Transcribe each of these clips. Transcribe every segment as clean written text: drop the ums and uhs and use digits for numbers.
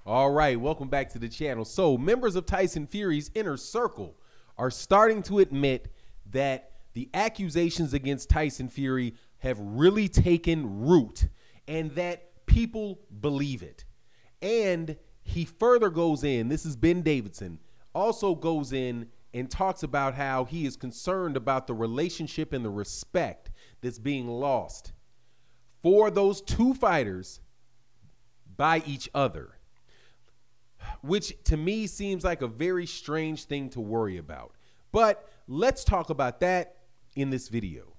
All right, welcome back to the channel. So members of Tyson Fury's inner circle are starting to admit that the accusations against Tyson Fury have really taken root and that people believe it. And he further goes in, this is Ben Davidson, also goes in and talks about how he is concerned about the relationship and the respect that's being lost for those two fighters by each other, which to me seems like a very strange thing to worry about. But let's talk about that in this video.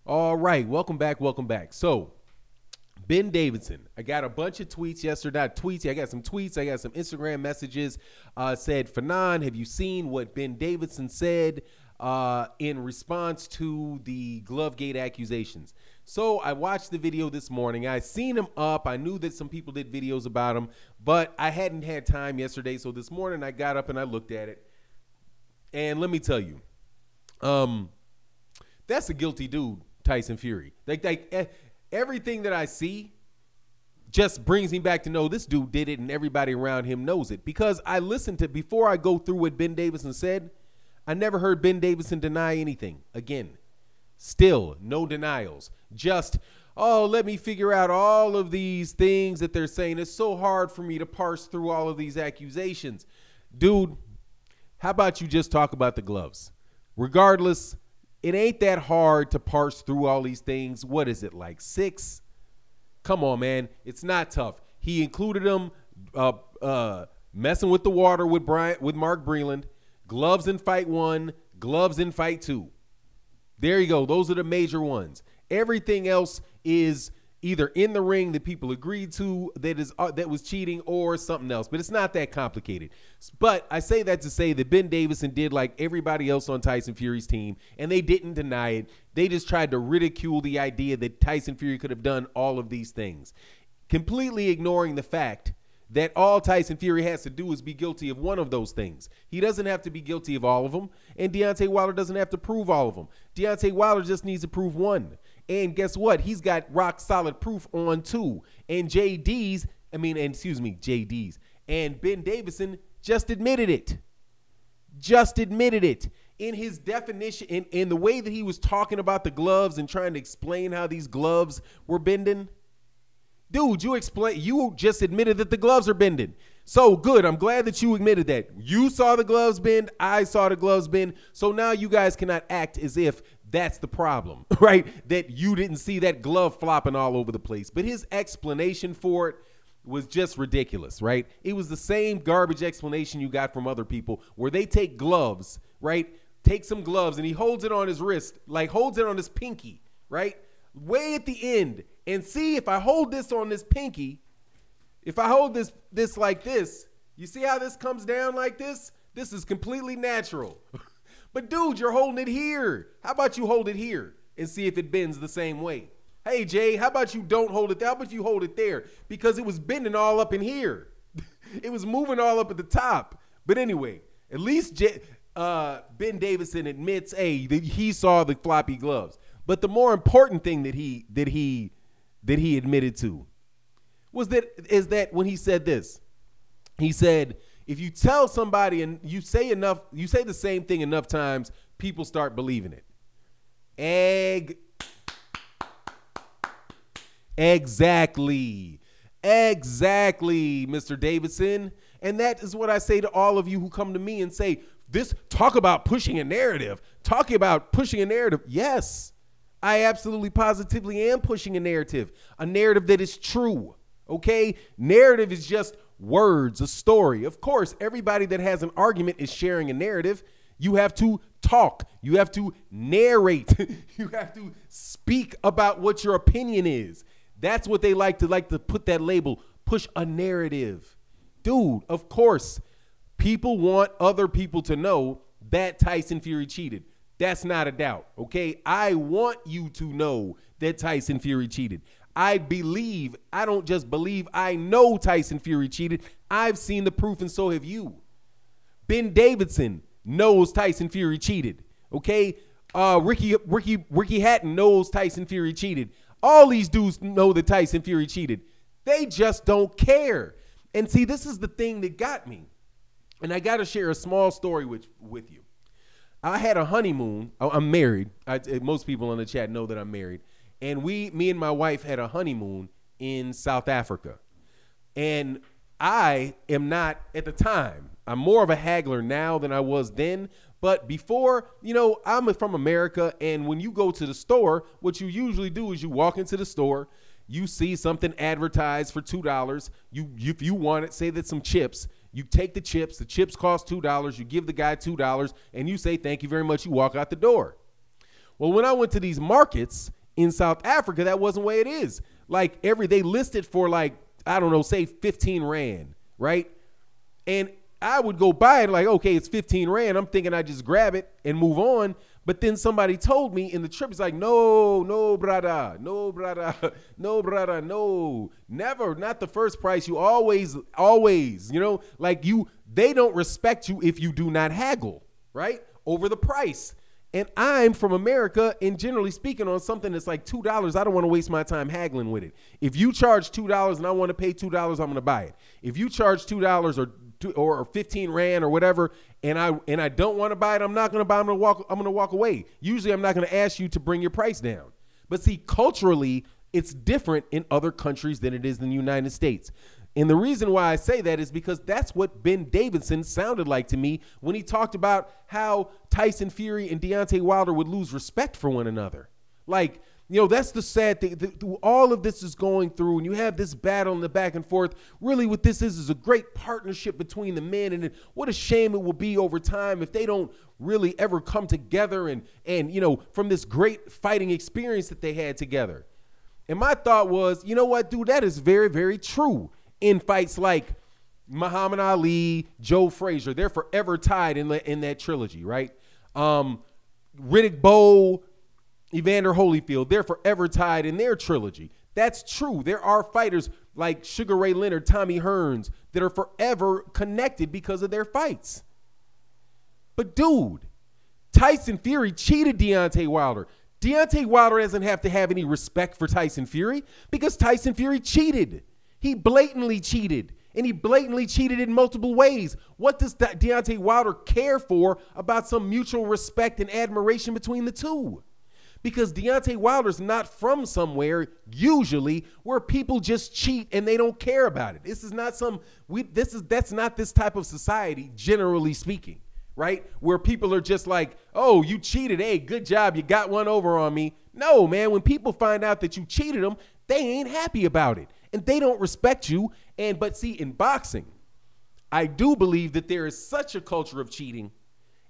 All right, welcome back, welcome back. So, Ben Davidson, I got a bunch of tweets yesterday, not tweets, I got some tweets, I got some Instagram messages, said, Fanon, have you seen what Ben Davidson said in response to the Glovegate accusations? So I watched the video this morning. I seen him up. I knew that some people did videos about him, but I hadn't had time yesterday. So this morning I got up and I looked at it. And let me tell you, that's a guilty dude, Tyson Fury. Like everything that I see just brings me back to know this dude did it and everybody around him knows it. Because I listened to, before I go through what Ben Davidson said, I never heard Ben Davidson deny anything. Again, still no denials. Just, oh, let me figure out all of these things that they're saying. It's so hard for me to parse through all of these accusations. Dude, how about you just talk about the gloves? Regardless, it ain't that hard to parse through all these things. What is it, like 6? Come on, man. It's not tough. He included them messing with the water with Mark Breland, gloves in fight 1, gloves in fight 2. There you go. Those are the major ones. Everything else is either in the ring that people agreed to that was cheating or something else. But it's not that complicated. But I say that to say that Ben Davidson did like everybody else on Tyson Fury's team, and they didn't deny it. They just tried to ridicule the idea that Tyson Fury could have done all of these things, completely ignoring the fact that all Tyson Fury has to do is be guilty of one of those things. He doesn't have to be guilty of all of them, and Deontay Wilder doesn't have to prove all of them. Deontay Wilder just needs to prove one. And guess what? He's got rock solid proof on 2. And JD's, and Ben Davidson just admitted it. Just admitted it. In his definition, in the way that he was talking about the gloves and trying to explain how these gloves were bending. Dude, you just admitted that the gloves are bending. So good. I'm glad that you admitted that. You saw the gloves bend. I saw the gloves bend. So now you guys cannot act as if that's the problem, right? That you didn't see that glove flopping all over the place. But his explanation for it was just ridiculous, right? It was the same garbage explanation you got from other people where they take gloves, right? Take some gloves and he holds it on his wrist, like holds it on his pinky, right? Way at the end. And see, if I hold this on this pinky, if I hold this like this, you see how this comes down like this? This is completely natural. But dude, you're holding it here. How about you hold it here and see if it bends the same way? Hey, Jay, how about you don't hold it there? How about you hold it there? Because it was bending all up in here. It was moving all up at the top. But anyway, at least Ben Davidson admits, hey, that he saw the floppy gloves. But the more important thing that he admitted to is that when he said this, he said, if you tell somebody and you say the same thing enough times, people start believing it. Exactly, Mr. Davidson. And that is what I say to all of you who come to me and say, talk about pushing a narrative. Talking about pushing a narrative. Yes, I absolutely positively am pushing a narrative that is true. Okay, narrative is just words, a story. Of course, everybody that has an argument is sharing a narrative. You have to talk. You have to narrate. You have to speak about what your opinion is. That's what they like to put that label, push a narrative. Dude, of course, people want other people to know that Tyson Fury cheated. That's not a doubt, okay? I want you to know that Tyson Fury cheated. I don't just believe, I know Tyson Fury cheated. I've seen the proof and so have you. Ben Davidson knows Tyson Fury cheated. Okay, Ricky Hatton knows Tyson Fury cheated. All these dudes know that Tyson Fury cheated. They just don't care. And see, this is the thing that got me. And I got to share a small story with you. I had a honeymoon. I'm married. Most people in the chat know that I'm married. And me and my wife had a honeymoon in South Africa. And I am not, at the time, I'm more of a haggler now than I was then. But before, I'm from America. And when you go to the store, what you usually do is you walk into the store. You see something advertised for $2. If you want it, say that's some chips. You take the chips cost $2. You give the guy $2 and you say, thank you very much. You walk out the door. Well, when I went to these markets in South Africa, that wasn't the way it is. Like they listed for like, I don't know, say 15 Rand, right? And I would go buy it like, okay, it's 15 Rand. I'm thinking I just grab it and move on. But then somebody told me in the trip, it's like, no, brother, never, not the first price. You always, they don't respect you if you do not haggle, right, over the price. And I'm from America, and generally speaking, on something that's like $2, I don't want to waste my time haggling with it. If you charge $2 and I want to pay $2, I'm going to buy it. If you charge $2 or 15 Rand or whatever, and I don't want to buy it, I'm not going to buy it. I'm going to walk away. Usually I'm not going to ask you to bring your price down. But see, culturally, it's different in other countries than it is in the United States. And the reason why I say that is because that's what Ben Davidson sounded like to me when he talked about how Tyson Fury and Deontay Wilder would lose respect for one another. Like, that's the sad thing. All of this is going through, and you have this battle in the back and forth. Really what this is a great partnership between the men, and what a shame it will be over time if they don't really ever come together and from this great fighting experience that they had together. And my thought was, you know what, dude, that is very, very true. In fights like Muhammad Ali, Joe Frazier, they're forever tied in that trilogy, right? Riddick Bowe, Evander Holyfield, they're forever tied in their trilogy. That's true. There are fighters like Sugar Ray Leonard, Tommy Hearns that are forever connected because of their fights. But dude, Tyson Fury cheated Deontay Wilder. Deontay Wilder doesn't have to have any respect for Tyson Fury because Tyson Fury cheated. He blatantly cheated, and he blatantly cheated in multiple ways. What does Deontay Wilder care for about some mutual respect and admiration between the two? Because Deontay Wilder's not from somewhere, usually, where people just cheat and they don't care about it. This is not that's not this type of society, generally speaking, right? Where people are just like, oh, you cheated. Hey, good job. You got one over on me. No, man, when people find out that you cheated them, they ain't happy about it. And they don't respect you. But see, in boxing, I do believe that there is such a culture of cheating,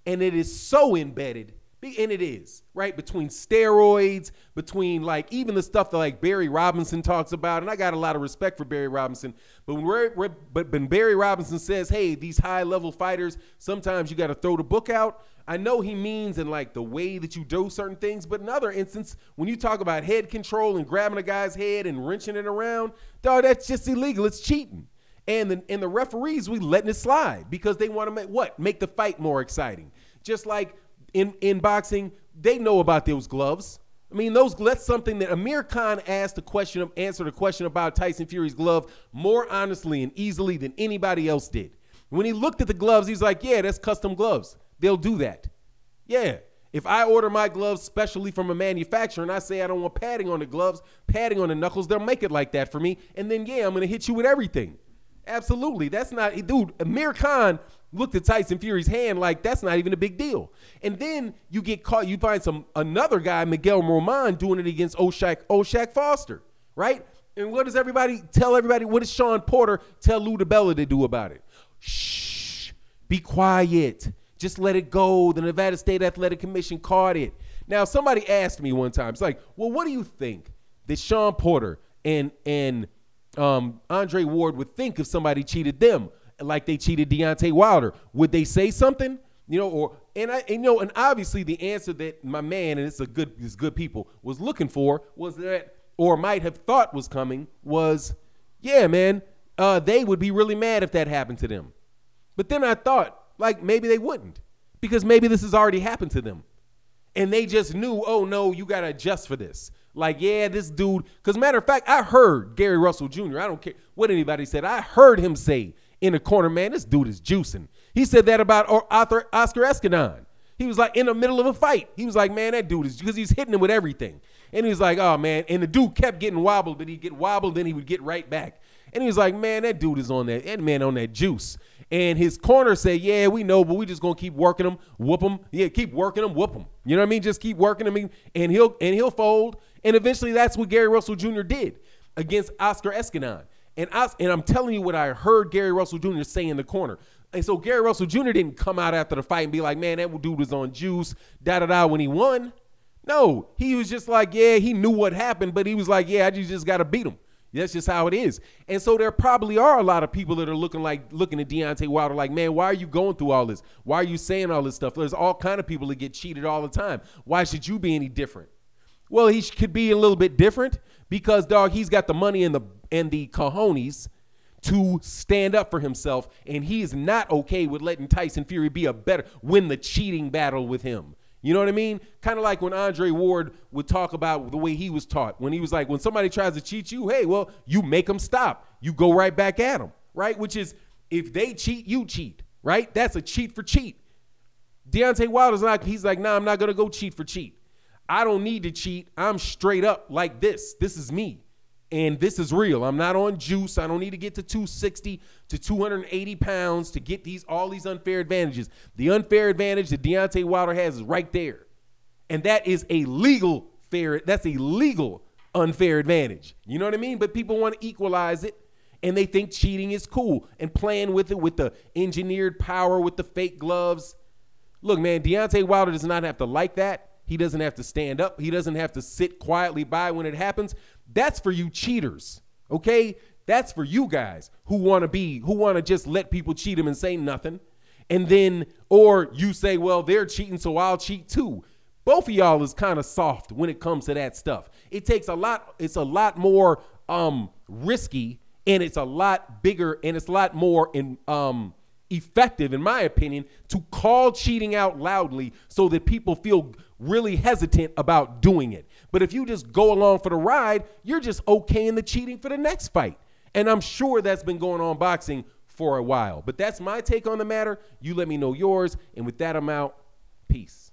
and it is so embedded, and it is, right? Between steroids, between like even the stuff that like Barry Robinson talks about, and I got a lot of respect for Barry Robinson, but when Barry Robinson says, hey, these high-level fighters, sometimes you got to throw the book out, I know he means in like the way that you do certain things, but in other instances, when you talk about head control and grabbing a guy's head and wrenching it around, dog, that's just illegal. It's cheating. And the referees, we letting it slide because they want to make the fight more exciting. Just like in boxing, they know about those gloves. I mean, that's something that Amir Khan answered the question about Tyson Fury's glove more honestly and easily than anybody else did. When he looked at the gloves, he's like, yeah, that's custom gloves. They'll do that. Yeah. If I order my gloves specially from a manufacturer and I say I don't want padding on the gloves, padding on the knuckles, they'll make it like that for me. And then, yeah, I'm going to hit you with everything. Absolutely. That's not, dude, Amir Khan looked at Tyson Fury's hand like that's not even a big deal. And then you get caught, you find another guy, Miguel Roman, doing it against O'Shaq Foster, right? And what does tell everybody, what does Sean Porter tell Lou DiBella to do about it? Shh, be quiet. Just let it go. The Nevada State Athletic Commission caught it. Now, somebody asked me one time, it's like, well, what do you think that Sean Porter and Andre Ward would think if somebody cheated them like they cheated Deontay Wilder? Would they say something? And obviously the answer that my man, and it's good people, was looking for was that, or might have thought was coming, was, yeah, man, they would be really mad if that happened to them. But then I thought, like, maybe they wouldn't. because maybe this has already happened to them. And they just knew, oh, no, you got to adjust for this. Like, yeah, this dude, because matter of fact, I heard Gary Russell Jr., I don't care what anybody said, I heard him say in the corner, man, this dude is juicing. He said that about Oscar Escandon. He was like in the middle of a fight. He was like, man, that dude is, because he's hitting him with everything. And he was like, oh, man, and the dude kept getting wobbled, but he'd get wobbled, then he would get right back. And he was like, man, that dude is on that juice. And his corner said, yeah, we know, but we just going to keep working him, whoop him. Yeah, keep working him, whoop him. You know what I mean? Just keep working him, and he'll fold. And eventually that's what Gary Russell Jr. did against Oscar Escandon. And I'm telling you what I heard Gary Russell Jr. say in the corner. And so Gary Russell Jr. didn't come out after the fight and be like, man, that dude was on juice, da-da-da, when he won. No, he was just like, yeah, he knew what happened, but he was like, yeah, I just got to beat him. That's just how it is. And so there probably are a lot of people that are looking at Deontay Wilder like, man, why are you going through all this? Why are you saying all this stuff? There's all kind of people that get cheated all the time. Why should you be any different? Well, he could be a little bit different because, dog, he's got the money and the cojones to stand up for himself, and he is not okay with letting Tyson Fury win the cheating battle with him. You know what I mean? Kind of like when Andre Ward would talk about the way he was taught. When he was like, when somebody tries to cheat you, hey, well, you make them stop. You go right back at them, right? Which is, if they cheat, you cheat, right? That's a cheat for cheat. Deontay Wilder's not, he's like, nah, I'm not going to go cheat for cheat. I don't need to cheat. I'm straight up like this. This is me. And this is real. I'm not on juice. I don't need to get to 260 to 280 pounds to get all these unfair advantages. The unfair advantage that Deontay Wilder has is right there. And that is that's a legal unfair advantage. You know what I mean? But people want to equalize it, and they think cheating is cool and playing with it with the engineered power, with the fake gloves. Look, man, Deontay Wilder does not have to like that. He doesn't have to stand up. He doesn't have to sit quietly by when it happens. That's for you cheaters, okay? That's for you guys who want to just let people cheat them and say nothing. And then, or you say, well, they're cheating, so I'll cheat too. Both of y'all is kind of soft when it comes to that stuff. It takes a lot. It's a lot more risky, and it's a lot bigger, and it's a lot more effective, in my opinion, to call cheating out loudly so that people feel really hesitant about doing it. But if you just go along for the ride, you're just okaying the cheating for the next fight. And I'm sure that's been going on boxing for a while. But that's my take on the matter. You let me know yours. And with that, I'm out. Peace.